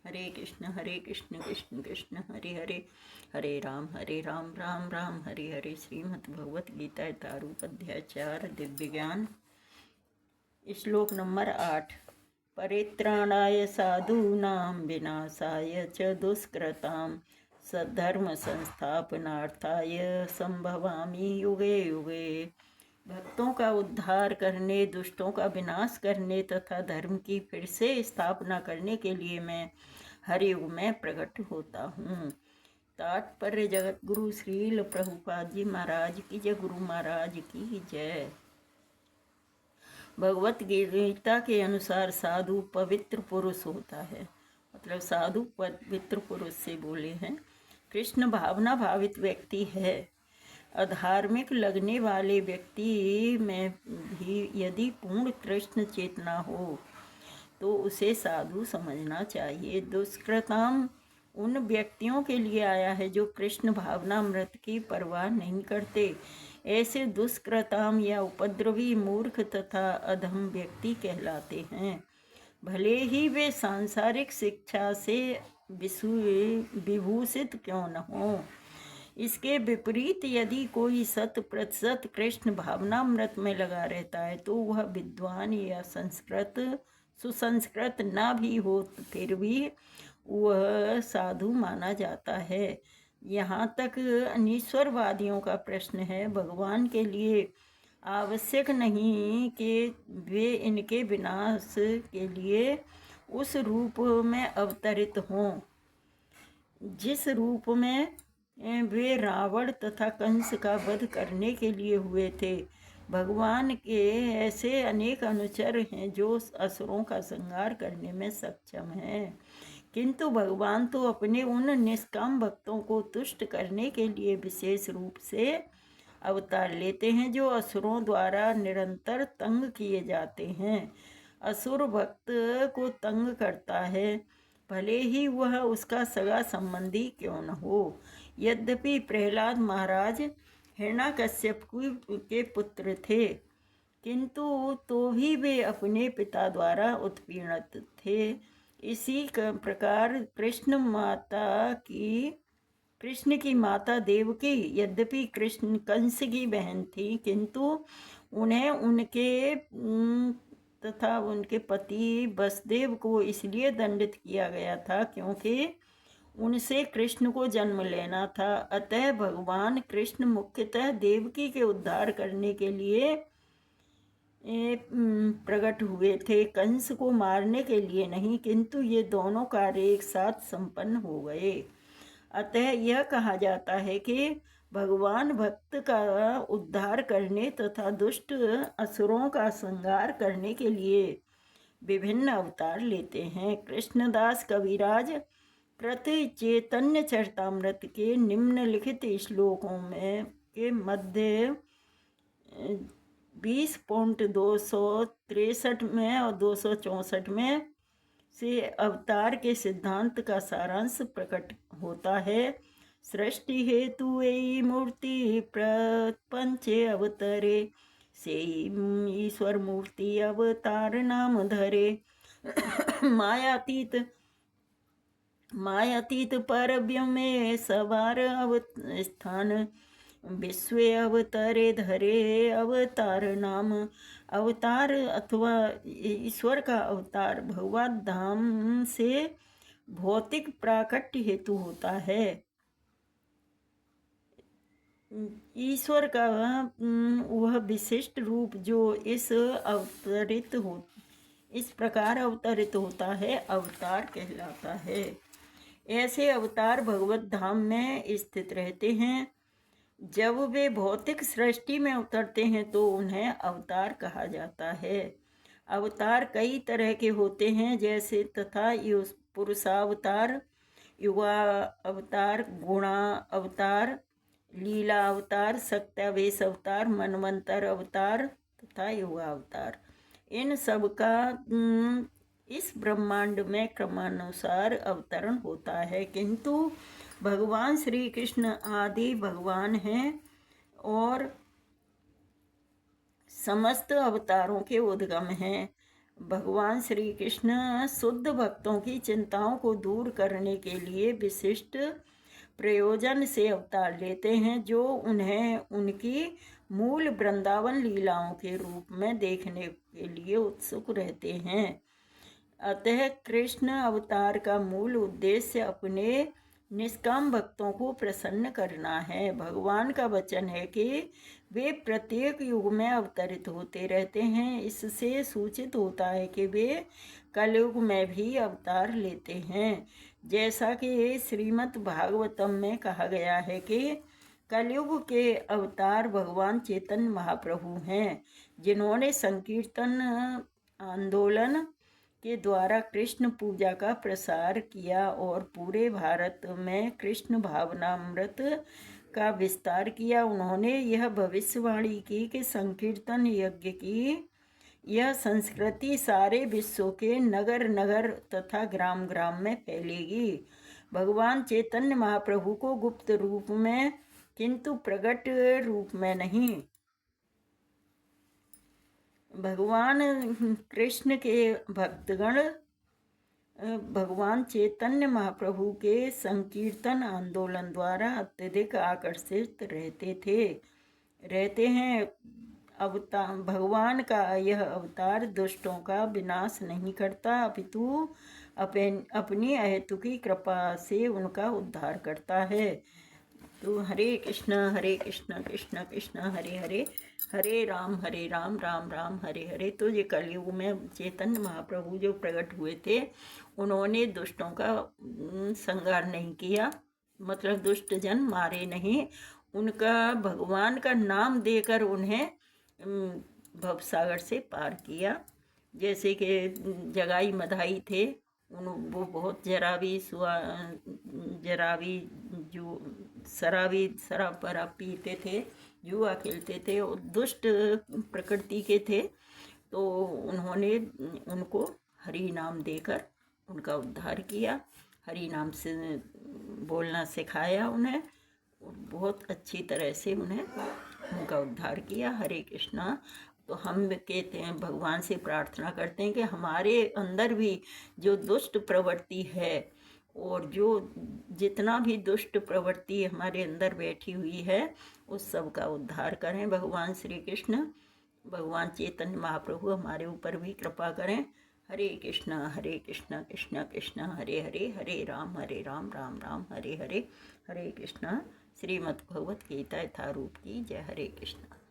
हरे कृष्ण कृष्ण कृष्ण हरे हरे, हरे राम राम राम हरे हरे। श्रीमद् भगवत गीता तारूप अध्याय 4 दिव्य ज्ञान, श्लोक नंबर 8। परित्राणाय साधूनां विनाशाय च दुष्कृतां सद्धर्म संस्थापनार्थाय संभवामि युगे युगे। भक्तों का उद्धार करने, दुष्टों का विनाश करने तथा धर्म की फिर से स्थापना करने के लिए मैं हर युग में प्रकट होता हूँ। तात्पर्य जगत गुरु श्रील प्रभुपाद जी महाराज की जय, गुरु महाराज की जय। भगवत गीता के अनुसार साधु पवित्र पुरुष होता है, मतलब साधु पवित्र पुरुष से बोले हैं। कृष्ण भावना भावित व्यक्ति है। अधार्मिक लगने वाले व्यक्ति में भी यदि पूर्ण कृष्ण चेतना हो तो उसे साधु समझना चाहिए। दुष्कृताम उन व्यक्तियों के लिए आया है जो कृष्ण भावनामृत की परवाह नहीं करते। ऐसे दुष्कृताम या उपद्रवी, मूर्ख तथा अधम व्यक्ति कहलाते हैं, भले ही वे सांसारिक शिक्षा से विभूषित क्यों न हो। इसके विपरीत यदि कोई 100% कृष्ण भावनामृत में लगा रहता है तो वह विद्वान या सुसंस्कृत ना भी हो तो फिर भी वह साधु माना जाता है। यहाँ तक अनीश्वरवादियों का प्रश्न है, भगवान के लिए आवश्यक नहीं कि वे इनके विनाश के लिए उस रूप में अवतरित हों जिस रूप में वे रावण तथा कंस का वध करने के लिए हुए थे। भगवान के ऐसे अनेक अनुचर हैं जो असुरों का संहार करने में सक्षम हैं, किंतु भगवान तो अपने उन निष्काम भक्तों को तुष्ट करने के लिए विशेष रूप से अवतार लेते हैं जो असुरों द्वारा निरंतर तंग किए जाते हैं। असुर भक्त को तंग करता है, भले ही वह उसका सगा संबंधी क्यों न हो। यद्यपि प्रहलाद महाराज हिरण्यकश्यप के पुत्र थे, किंतु तो भी वे अपने पिता द्वारा उत्पीड़ित थे। इसी प्रकार कृष्ण की माता देवकी यद्यपि कृष्ण कंस की बहन थी, किंतु उन्हें उनके तथा उनके पति वसुदेव को इसलिए दंडित किया गया था क्योंकि उनसे कृष्ण को जन्म लेना था। अतः भगवान कृष्ण मुख्यतः देवकी के उद्धार करने के लिए प्रकट हुए थे, कंस को मारने के लिए नहीं, किंतु ये दोनों कार्य एक साथ संपन्न हो गए। अतः यह कहा जाता है कि भगवान भक्त का उद्धार करने तथा दुष्ट असुरों का संहार करने के लिए विभिन्न अवतार लेते हैं। कृष्णदास कविराज प्रति चैतन्य चरितामृत के निम्नलिखित श्लोकों में के मध्य 20.263 में और 264 में से अवतार के सिद्धांत का सारांश प्रकट होता है। सृष्टि हेतु एई मूर्ति प्रपंचे अवतरे, से ईश्वर मूर्ति अवतार नाम धरे। मायातीत परव्य में सवार स्थान, विश्व अवतरे धरे अवतार नाम। अवतार अथवा ईश्वर का अवतार भगवत धाम से भौतिक प्राकट्य हेतु होता है। ईश्वर का वह विशिष्ट रूप जो इस प्रकार अवतरित होता है, अवतार कहलाता है। ऐसे अवतार भगवत धाम में स्थित रहते हैं। जब वे भौतिक सृष्टि में उतरते हैं तो उन्हें अवतार कहा जाता है। अवतार कई तरह के होते हैं, जैसे तथा पुरुषावतार, युवा अवतार, गुणा अवतार, लीला अवतार, सत्यावेश अवतार, मनवंतर अवतार तथा युवा अवतार। इन सब का इस ब्रह्मांड में क्रमानुसार अवतरण होता है, किंतु भगवान श्री कृष्ण आदि भगवान हैं और समस्त अवतारों के उद्गम हैं। भगवान श्री कृष्ण शुद्ध भक्तों की चिंताओं को दूर करने के लिए विशिष्ट प्रयोजन से अवतार लेते हैं, जो उन्हें उनकी मूल वृंदावन लीलाओं के रूप में देखने के लिए उत्सुक रहते हैं। अतः कृष्ण अवतार का मूल उद्देश्य अपने निष्काम भक्तों को प्रसन्न करना है। भगवान का वचन है कि वे प्रत्येक युग में अवतरित होते रहते हैं। इससे सूचित होता है कि वे कलयुग में भी अवतार लेते हैं। जैसा कि श्रीमद् भागवतम में कहा गया है कि कलयुग के अवतार भगवान चैतन्य महाप्रभु हैं, जिन्होंने संकीर्तन आंदोलन के द्वारा कृष्ण पूजा का प्रसार किया और पूरे भारत में कृष्ण भावनामृत का विस्तार किया। उन्होंने यह भविष्यवाणी की कि संकीर्तन यज्ञ की यह संस्कृति सारे विश्व के नगर नगर तथा ग्राम ग्राम में फैलेगी। भगवान चैतन्य महाप्रभु को गुप्त रूप में किंतु प्रकट रूप में नहीं, भगवान कृष्ण के भक्तगण भगवान चैतन्य महाप्रभु के संकीर्तन आंदोलन द्वारा अत्यधिक आकर्षित रहते हैं। अवतार भगवान का यह अवतार दुष्टों का विनाश नहीं करता, अपितु अपनी अहेतुकी कृपा से उनका उद्धार करता है। तो हरे कृष्ण कृष्ण कृष्ण हरे हरे, हरे राम राम राम हरे हरे। तो ये कलयुग में चैतन्य महाप्रभु जो प्रकट हुए थे, उन्होंने दुष्टों का संहार नहीं किया, मतलब दुष्ट जन मारे नहीं। उनका भगवान का नाम देकर उन्हें भवसागर से पार किया। जैसे कि जगाई मधाई थे, वो बहुत जरावी जो शराब वराब पीते थे, जुआ खेलते थे और दुष्ट प्रकृति के थे। तो उन्होंने उनको हरि नाम देकर उनका उद्धार किया, हरि नाम से बोलना सिखाया उन्हें, और बहुत अच्छी तरह से उन्हें उनका उद्धार किया। हरे कृष्णा। तो हम कहते हैं, भगवान से प्रार्थना करते हैं कि हमारे अंदर भी जो दुष्ट प्रवृत्ति है और जो जितना भी दुष्ट प्रवृत्ति हमारे अंदर बैठी हुई है, उस सब का उद्धार करें भगवान श्री कृष्ण। भगवान चैतन्य महाप्रभु हमारे ऊपर भी कृपा करें। हरे कृष्ण कृष्ण कृष्ण हरे हरे, हरे राम राम राम हरे हरे। हरे कृष्ण। श्रीमद् भगवत गीता यथारूप की जय। हरे कृष्ण।